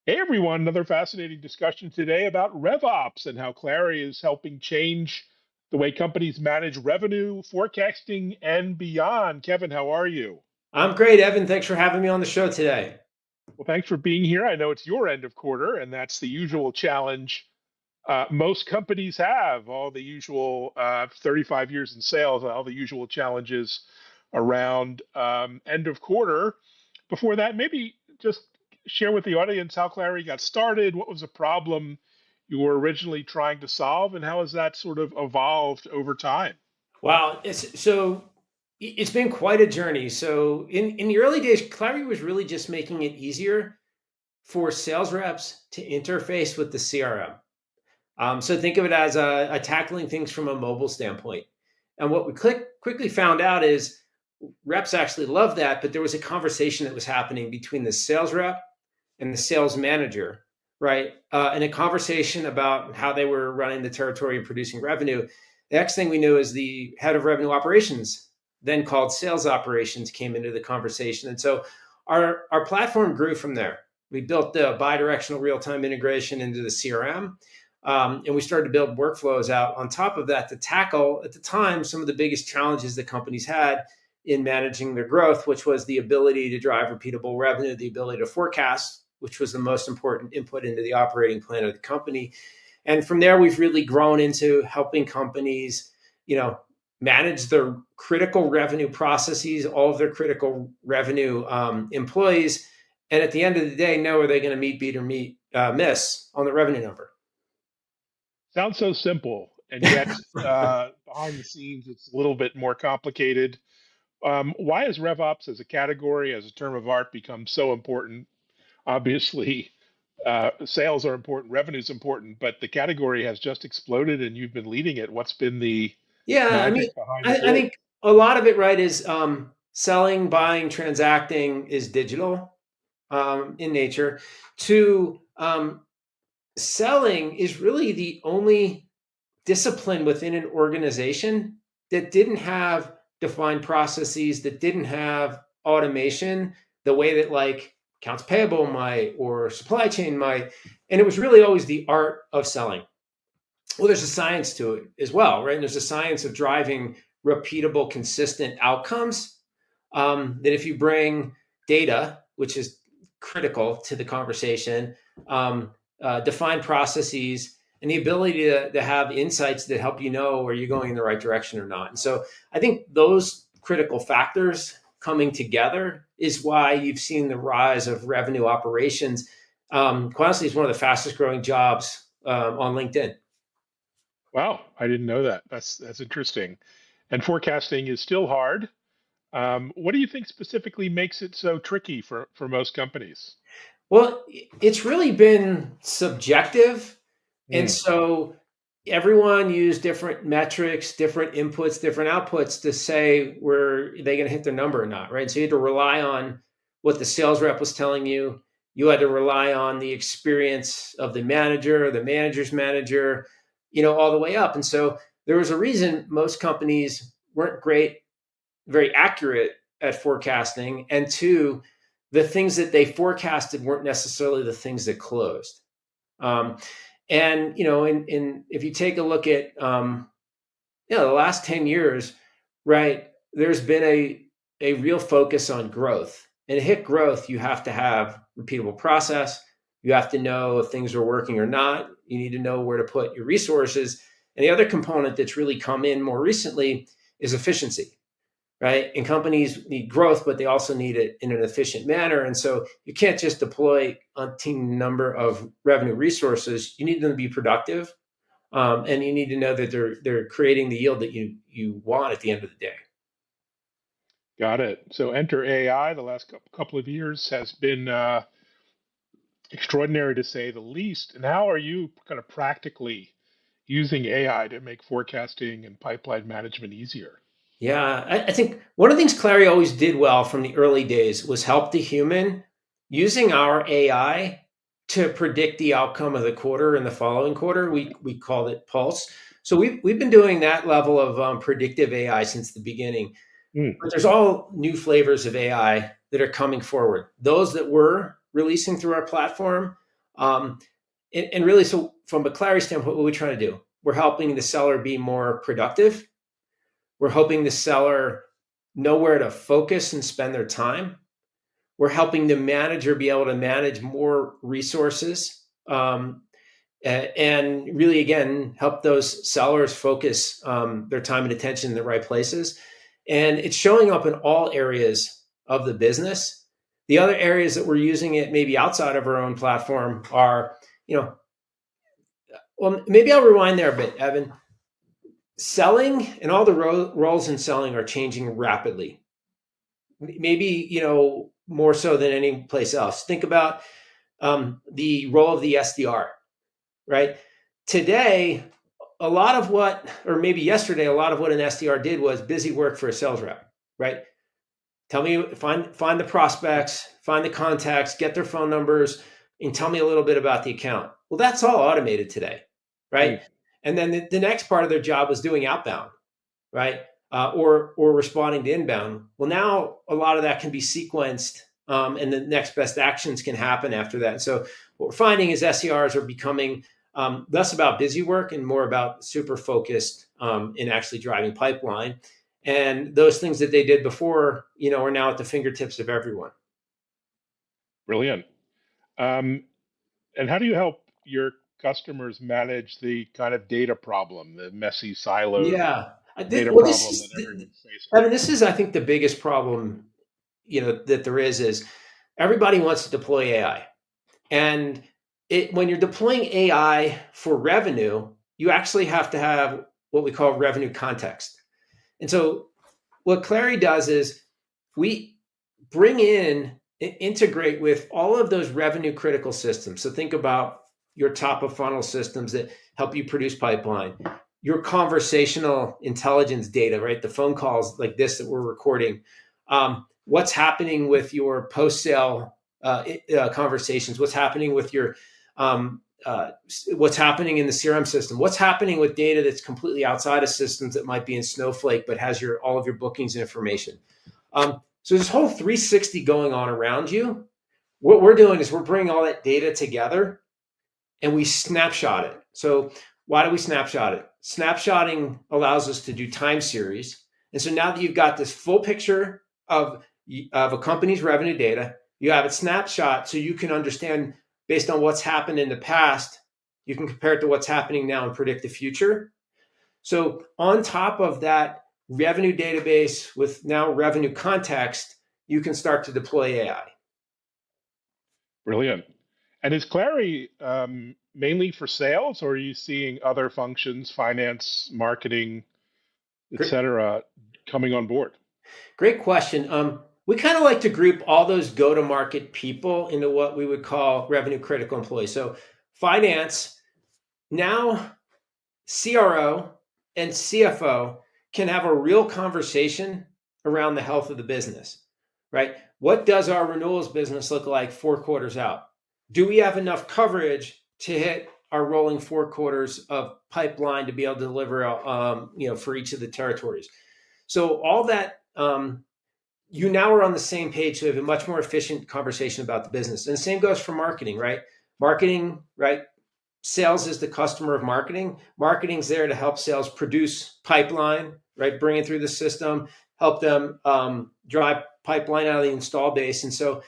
Hey everyone, another fascinating discussion today about RevOps and how Clari is helping change the way companies manage revenue, forecasting, and beyond. Kevin, how are you? I'm great, Evan. Thanks for having me on the show today. Well, thanks for being here. I know it's your end of quarter, and that's the usual challenge most companies have, all the usual 35 years in sales, all the usual challenges around end of quarter. Before that, maybe just share with the audience how Clary got started, what was a problem you were originally trying to solve, and how has that sort of evolved over time? Wow, it's been quite a journey. So in the early days, Clari was really just making it easier for sales reps to interface with the CRM. So think of it as a tackling things from a mobile standpoint. And what we quickly found out is reps actually love that, but there was a conversation that was happening between the sales rep and the sales manager, right? And a conversation about how they were running the territory and producing revenue. The next thing we knew is the head of revenue operations, then called sales operations, came into the conversation. And so our platform grew from there. We built the bi-directional real-time integration into the CRM. And we started to build workflows out on top of that to tackle, at the time, some of the biggest challenges that companies had in managing their growth, which was the ability to drive repeatable revenue, the ability to forecast, which was the most important input into the operating plan of the company. And from there, we've really grown into helping companies, manage their critical revenue processes, all of their critical revenue employees, and at the end of the day, know are they going to meet, beat, or miss on the revenue number. Sounds so simple, and yet behind the scenes, it's a little bit more complicated. Why has RevOps as a category, as a term of art, become so important? Obviously, sales are important, revenue is important, but the category has just exploded and you've been leading it. What's been the Yeah, I mean, magic behind the I growth? think a lot of it, right, is selling, buying, transacting is digital in nature. To selling is really the only discipline within an organization that didn't have defined processes, that didn't have automation the way that like accounts payable might or supply chain might. And it was really always the art of selling. Well, there's a science to it as well, right? And there's a science of driving repeatable, consistent outcomes. That if you bring data, which is critical to the conversation, define processes, and the ability to have insights that help you know are you going in the right direction or not. And so I think those critical factors coming together is why you've seen the rise of revenue operations. Quite honestly, it's one of the fastest growing jobs on LinkedIn. Wow, I didn't know that. That's interesting. And forecasting is still hard. What do you think specifically makes it so tricky for most companies? Well, it's really been subjective. And Hmm. so everyone used different metrics, different inputs, different outputs to say were they going to hit their number or not, right? So you had to rely on what the sales rep was telling you. You had to rely on the experience of the manager's manager, all the way up. And so there was a reason most companies weren't great, very accurate at forecasting. And two, the things that they forecasted weren't necessarily the things that closed. Um, and if you take a look at the last 10 years, right, there's been a real focus on growth. And to hit growth, you have to have repeatable process. You have to know if things are working or not. You need to know where to put your resources. And the other component that's really come in more recently is efficiency, right? And companies need growth, but they also need it in an efficient manner. And so you can't just deploy a team number of revenue resources. You need them to be productive, and you need to know that they're creating the yield that you want at the end of the day. Got it. So enter AI. The last couple of years has been extraordinary to say the least. And how are you kind of practically using AI to make forecasting and pipeline management easier? Yeah, I think one of the things Clary always did well from the early days was help the human using our AI to predict the outcome of the quarter and the following quarter. We called it Pulse. So we've been doing that level of predictive AI since the beginning. Hmm. But there's all new flavors of AI that are coming forward. Those that we're releasing through our platform And really, so from a Clari standpoint, what are we trying to do? We're helping the seller be more productive. We're helping the seller know where to focus and spend their time. We're helping the manager be able to manage more resources, and really, again, help those sellers focus their time and attention in the right places. And it's showing up in all areas of the business. The other areas that we're using it maybe outside of our own platform are, well, maybe I'll rewind there a bit, Evan. Selling and all the roles in selling are changing rapidly. Maybe, more so than any place else. Think about the role of the SDR, right? Today, a lot of what, or maybe yesterday, a lot of what an SDR did was busy work for a sales rep, right? Tell me, find the prospects, find the contacts, get their phone numbers, and tell me a little bit about the account. Well, that's all automated today, right? And then the next part of their job was doing outbound, right? Or responding to inbound. Well, now a lot of that can be sequenced, and the next best actions can happen after that. And so what we're finding is SDRs are becoming less about busy work and more about super focused in actually driving pipeline. And those things that they did before, are now at the fingertips of everyone. Brilliant. And how do you help your customers manage the kind of data problem, the messy, siloed Yeah. data Well, this problem is, that everyone's facing? I mean, this is, I think, the biggest problem, that there is everybody wants to deploy AI. And when you're deploying AI for revenue, you actually have to have what we call revenue context. And so what Clari does is we bring in, integrate with all of those revenue critical systems. So think about your top of funnel systems that help you produce pipeline, your conversational intelligence data, right? The phone calls like this that we're recording, what's happening with your post sale conversations, what's happening with your what's happening in the CRM system, what's happening with data that's completely outside of systems that might be in Snowflake but has all of your bookings information. So this whole 360 going on around you. What we're doing is we're bringing all that data together and we snapshot it. So why do we snapshot it? Snapshotting allows us to do time series. And so now that you've got this full picture of a company's revenue data, you have it snapshot so you can understand based on what's happened in the past, you can compare it to what's happening now and predict the future. So on top of that revenue database with now revenue context, you can start to deploy AI. Brilliant. And is Clari mainly for sales, or are you seeing other functions, finance, marketing, et cetera, coming on board? Great question. We kind of like to group all those go-to-market people into what we would call revenue critical employees. So finance, now CRO and CFO can have a real conversation around the health of the business, right? What does our renewals business look like 4 quarters out? Do we have enough coverage to hit our rolling 4 quarters of pipeline to be able to deliver, for each of the territories? So all that, you now are on the same page to have a much more efficient conversation about the business. And the same goes for marketing, right? Marketing, right? Sales is the customer of marketing. Marketing's there to help sales produce pipeline, right? Bring it through the system, help them drive pipeline out of the install base. And so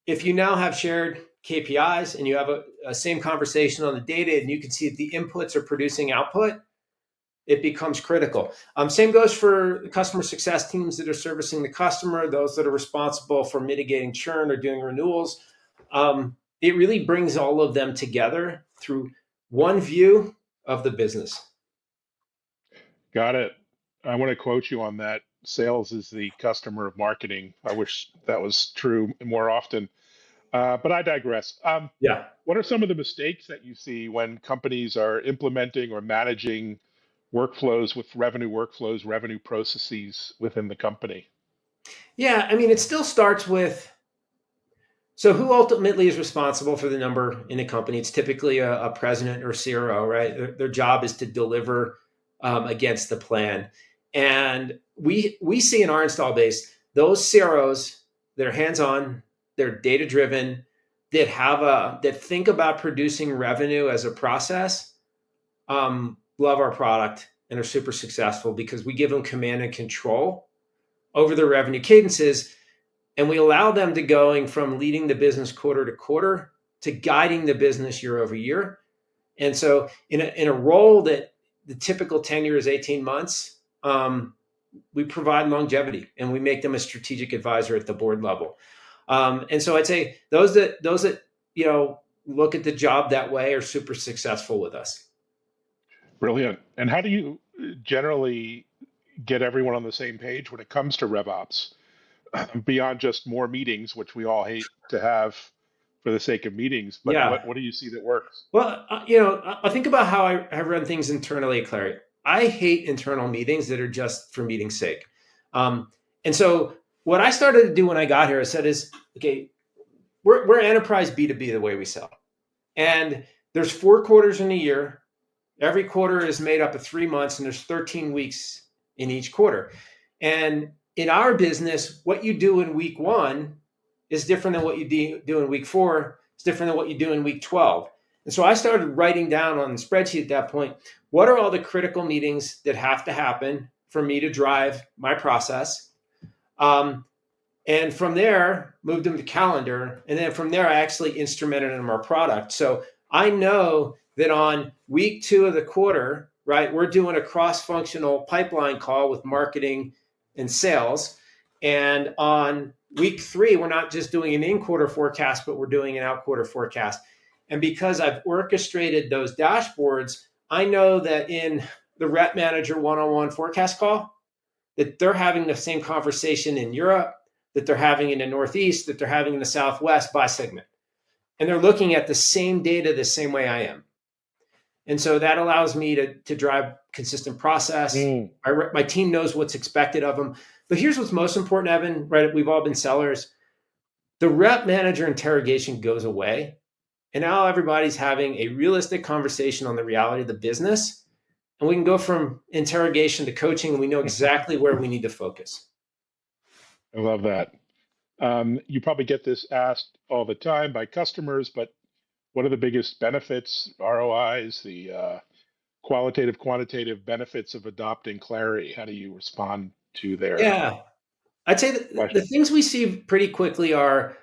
if you now have shared KPIs and you have a same conversation on the data and you can see that the inputs are producing output, it becomes critical. Same goes for customer success teams that are servicing the customer, those that are responsible for mitigating churn or doing renewals. It really brings all of them together through one view of the business. Got it. I want to quote you on that. Sales is the customer of marketing. I wish that was true more often. But I digress. Yeah. What are some of the mistakes that you see when companies are implementing or managing workflows, revenue processes within the company? Yeah. I mean, it still starts with, so who ultimately is responsible for the number in a company? It's typically a president or CRO, right? Their job is to deliver against the plan. And we see in our install base, those CROs, they're hands-on, they're data-driven, that think about producing revenue as a process love our product and are super successful because we give them command and control over their revenue cadences, and we allow them to going from leading the business quarter to quarter to guiding the business year over year. And so in a role that the typical tenure is 18 months, we provide longevity and we make them a strategic advisor at the board level. And so I'd say those that look at the job that way are super successful with us. Brilliant. And how do you generally get everyone on the same page when it comes to RevOps, beyond just more meetings, which we all hate to have for the sake of meetings? But Yeah. what do you see that works? Well, I think about how I run things internally at Clari. I hate internal meetings that are just for meeting's sake. And so what I started to do when I got here, I said is, okay, we're enterprise B2B the way we sell. And there's 4 quarters in a year. Every quarter is made up of 3 months, and there's 13 weeks in each quarter. And in our business, what you do in week 1 is different than what you do in week 4. It's different than what you do in week 12. And so I started writing down on the spreadsheet at that point, what are all the critical meetings that have to happen for me to drive my process? And from there, moved them to calendar. And then from there, I actually instrumented them our product. So I know that on week 2 of the quarter, right, we're doing a cross-functional pipeline call with marketing and sales. And on week 3, we're not just doing an in-quarter forecast, but we're doing an out-quarter forecast. And because I've orchestrated those dashboards, I know that in the rep manager one-on-one forecast call, that they're having the same conversation in Europe, that they're having in the Northeast, that they're having in the Southwest by segment. And they're looking at the same data the same way I am. And so that allows me to drive consistent process. My team knows what's expected of them. But here's what's most important, Evan, right? We've all been sellers. The rep manager interrogation goes away. And now everybody's having a realistic conversation on the reality of the business. And we can go from interrogation to coaching, and we know exactly where we need to focus. I love that. You probably get this asked all the time by customers, but what are the biggest benefits, ROIs, the qualitative, quantitative benefits of adopting Clari? How do you respond to their Yeah, I'd say that the things we see pretty quickly are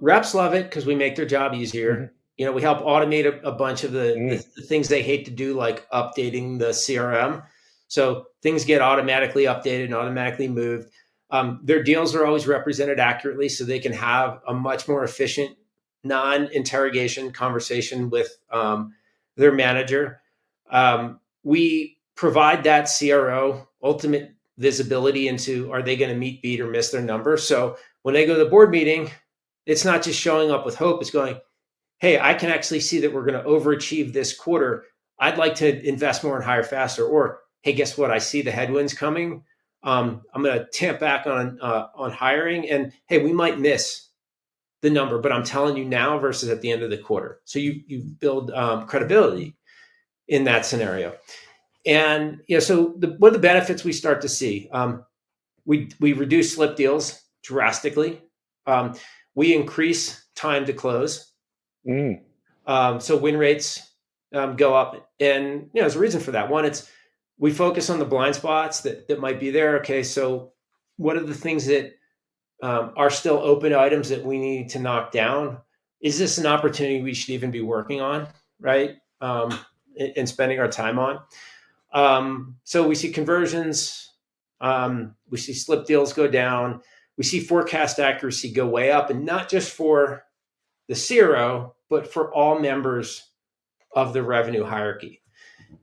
reps love it because we make their job easier. We help automate a bunch of the things they hate to do, like updating the CRM. So things get automatically updated and automatically moved. Their deals are always represented accurately, so they can have a much more efficient non-interrogation conversation with their manager. We provide that CRO ultimate visibility into, are they going to meet, beat, or miss their number? So when they go to the board meeting, it's not just showing up with hope. It's going, hey, I can actually see that we're going to overachieve this quarter. I'd like to invest more and hire faster. Or, hey, guess what? I see the headwinds coming. I'm going to tamp back on hiring. And hey, we might miss the number, but I'm telling you now versus at the end of the quarter. So you build credibility in that scenario. And so what are the benefits we start to see? We reduce slip deals drastically. We increase time to close. So win rates go up. And there's a reason for that. One, we focus on the blind spots that might be there. Okay, so what are the things that are still open items that we need to knock down? Is this an opportunity we should even be working on, right? And spending our time on. So we see conversions, we see slip deals go down, we see forecast accuracy go way up, and not just for the CRO, but for all members of the revenue hierarchy.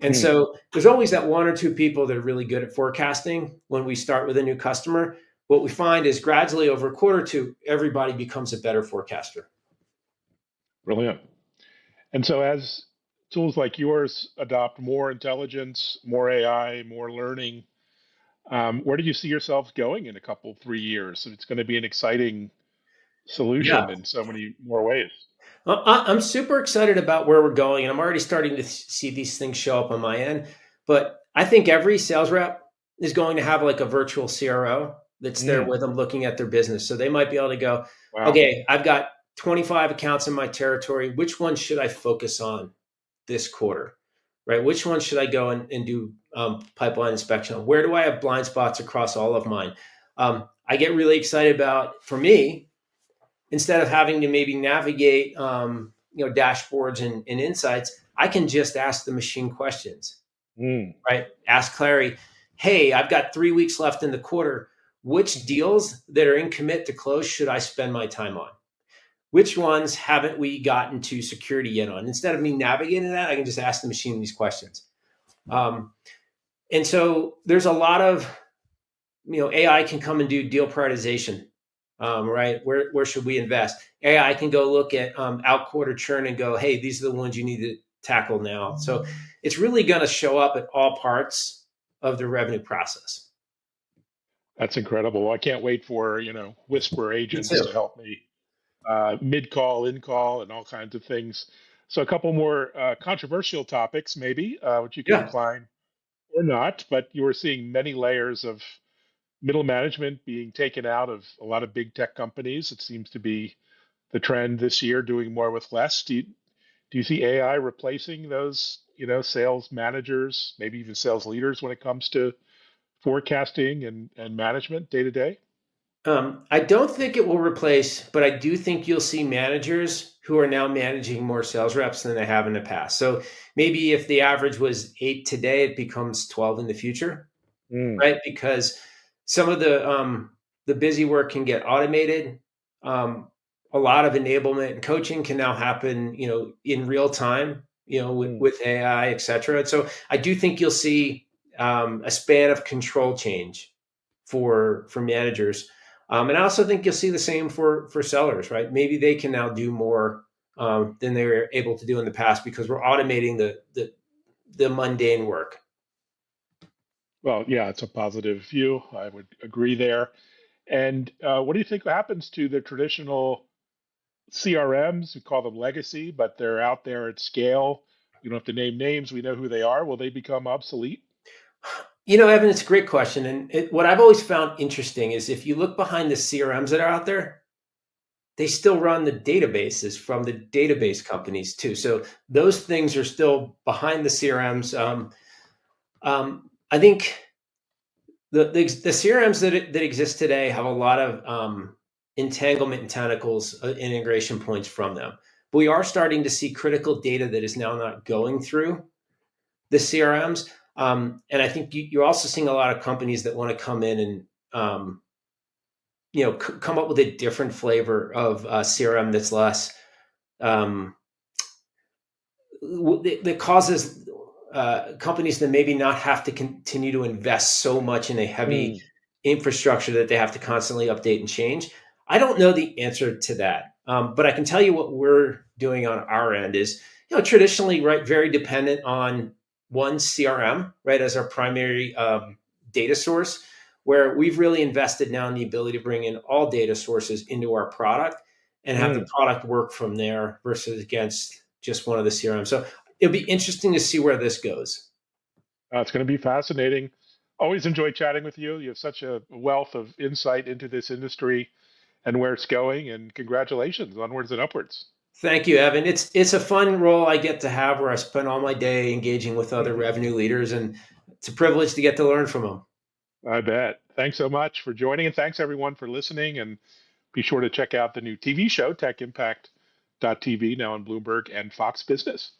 And so there's always that 1 or 2 people that are really good at forecasting when we start with a new customer. What we find is gradually over a quarter or 2, everybody becomes a better forecaster. Brilliant. And so as tools like yours adopt more intelligence, more AI, more learning, where do you see yourselves going in a couple, 3 years? It's going to be an exciting solution in so many more ways. I'm super excited about where we're going, and I'm already starting to see these things show up on my end. But I think every sales rep is going to have like a virtual CRO that's there with them looking at their business. So they might be able to go, okay, I've got 25 accounts in my territory. Which one should I focus on this quarter? Right? Which one should I go and do pipeline inspection on? Where do I have blind spots across all of mine? I get really excited about, for me, instead of having to maybe navigate dashboards and insights, I can just ask the machine questions. Mm. Right? Ask Clari, hey, I've got 3 weeks left in the quarter. Which deals that are in commit to close should I spend my time on? Which ones haven't we gotten to security yet on? Instead of me navigating that, I can just ask the machine these questions. And so there's a lot of, AI can come and do deal prioritization, right? Where should we invest? AI can go look at out quarter churn and go, hey, these are the ones you need to tackle now. So it's really going to show up at all parts of the revenue process. That's incredible. I can't wait for, whisper Me agents too. to help me mid call, in call, and all kinds of things. So, a couple more controversial topics, maybe, which you can Yeah. incline or not, but you are seeing many layers of middle management being taken out of a lot of big tech companies. It seems to be the trend this year, doing more with less. Do you see AI replacing those, sales managers, maybe even sales leaders when it comes to forecasting and management day to day? I don't think it will replace, but I do think you'll see managers who are now managing more sales reps than they have in the past. So maybe if the average was 8 today, it becomes 12 in the future, Mm, right? Because some of the busy work can get automated. A lot of enablement and coaching can now happen, in real time, mm. with AI, et cetera. And so I do think you'll see a span of control change for managers. And I also think you'll see the same for sellers, right? Maybe they can now do more than they were able to do in the past because we're automating the mundane work. Well, yeah, it's a positive view. I would agree there. And what do you think happens to the traditional CRMs? We call them legacy, but they're out there at scale. You don't have to name names. We know who they are. Will they become obsolete? Evan, it's a great question. And what I've always found interesting is if you look behind the CRMs that are out there, they still run the databases from the database companies too. So those things are still behind the CRMs. I think the CRMs that exist today have a lot of entanglement and tentacles and integration points from them. But we are starting to see critical data that is now not going through the CRMs. And I think you're also seeing a lot of companies that want to come in and come up with a different flavor of CRM that's less um, that causes companies to maybe not have to continue to invest so much in a heavy Mm. infrastructure that they have to constantly update and change. I don't know the answer to that, but I can tell you what we're doing on our end is, traditionally, right, very dependent on one CRM, right, as our primary data source, where we've really invested now in the ability to bring in all data sources into our product and have the Mm. product work from there versus against just one of the CRMs. So it'll be interesting to see where this goes. It's going to be fascinating. Always enjoy chatting with you. You have such a wealth of insight into this industry and where it's going. And congratulations, onwards and upwards. Thank you, Evan. It's a fun role I get to have where I spend all my day engaging with other revenue leaders, and it's a privilege to get to learn from them. I bet. Thanks so much for joining, and thanks everyone for listening. And be sure to check out the new TV show, Tech Impact TV, now on Bloomberg and Fox Business.